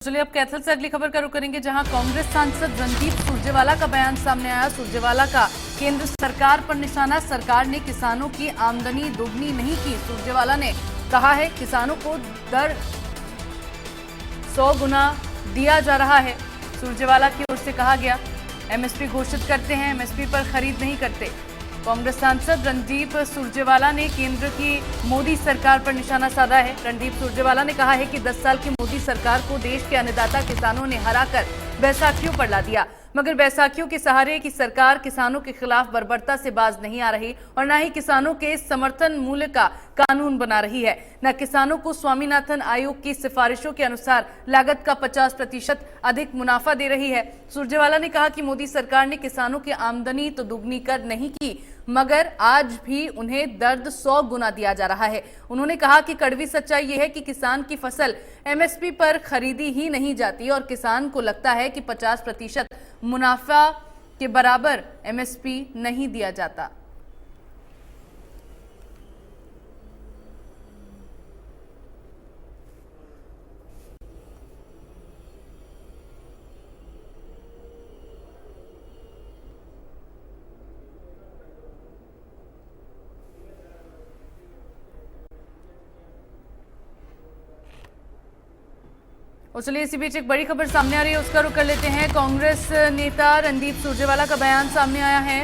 चलिए अब कैथल से अगली खबर का रुख करेंगे, जहां कांग्रेस सांसद रणदीप सुरजेवाला का बयान सामने आया। सुरजेवाला का केंद्र सरकार पर निशाना। सरकार ने किसानों की आमदनी दोगुनी नहीं की। सुरजेवाला ने कहा है किसानों को दर 100 गुना दिया जा रहा है। सुरजेवाला की ओर से कहा गया एमएसपी घोषित करते हैं, एमएसपी पर खरीद नहीं करते। कांग्रेस सांसद रणदीप सुरजेवाला ने केंद्र की मोदी सरकार पर निशाना साधा है। रणदीप सुरजेवाला ने कहा है कि 10 साल की मोदी सरकार को देश के अन्नदाता किसानों ने हराकर बैसाखियों पर ला दिया, मगर बैसाखियों के सहारे की सरकार किसानों के खिलाफ बर्बरता से बाज नहीं आ रही और न ही किसानों के समर्थन मूल्य का कानून बना रही है, न किसानों को स्वामीनाथन आयोग की सिफारिशों के अनुसार लागत का 50% अधिक मुनाफा दे रही है। सुरजेवाला ने कहा कि मोदी सरकार ने किसानों की आमदनी तो दुगनी कर नहीं की, मगर आज भी उन्हें दर्द 100 गुना दिया जा रहा है। उन्होंने कहा कि कड़वी सच्चाई यह है कि किसान की फसल एमएसपी पर खरीदी ही नहीं जाती और किसान को लगता है कि 50% मुनाफा के बराबर एमएसपी नहीं दिया जाता। और चलिए इसी बीच एक बड़ी खबर सामने आ रही है, उसका रुख कर लेते हैं। कांग्रेस नेता रणदीप सुरजेवाला का बयान सामने आया है।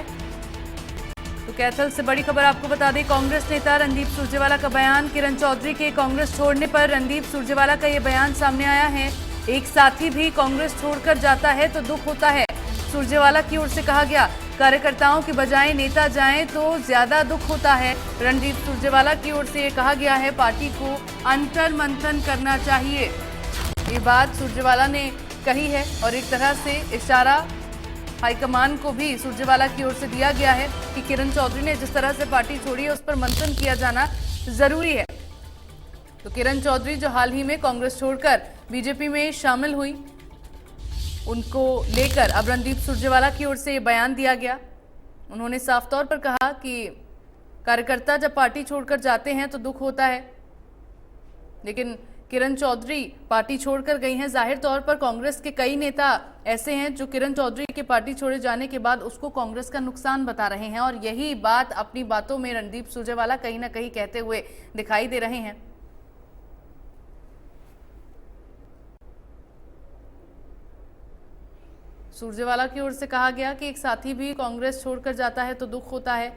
तो कैथल से बड़ी खबर आपको बता दें, कांग्रेस नेता रणदीप सुरजेवाला का बयान। किरण चौधरी के कांग्रेस छोड़ने पर रणदीप सुरजेवाला का यह बयान सामने आया है। एक साथी भी कांग्रेस छोड़कर जाता है तो दुख होता है। सुरजेवाला की ओर से कहा गया कार्यकर्ताओं के बजाय नेता जाएं तो ज्यादा दुख होता है। रणदीप सुरजेवाला की ओर से कहा गया है पार्टी को अंतर मंथन करना चाहिए। ये बात सुरजेवाला ने कही है और एक तरह से इशारा हाईकमान को भी सुरजेवाला की ओर से दिया गया है कि किरण चौधरी ने जिस तरह से पार्टी छोड़ी है उस पर मंथन किया जाना जरूरी है। तो किरण चौधरी जो हाल ही में कांग्रेस छोड़कर बीजेपी में शामिल हुई, उनको लेकर अब रणदीप सुरजेवाला की ओर से ये बयान दिया गया। उन्होंने साफ तौर पर कहा कि कार्यकर्ता जब पार्टी छोड़कर जाते हैं तो दुख होता है, लेकिन किरण चौधरी पार्टी छोड़कर गई हैं। जाहिर तौर पर कांग्रेस के कई नेता ऐसे हैं जो किरण चौधरी के पार्टी छोड़े जाने के बाद उसको कांग्रेस का नुकसान बता रहे हैं और यही बात अपनी बातों में रणदीप सुरजेवाला कहीं ना कहीं कहते हुए दिखाई दे रहे हैं। सुरजेवाला की ओर से कहा गया कि एक साथी भी कांग्रेस छोड़कर जाता है तो दुख होता है।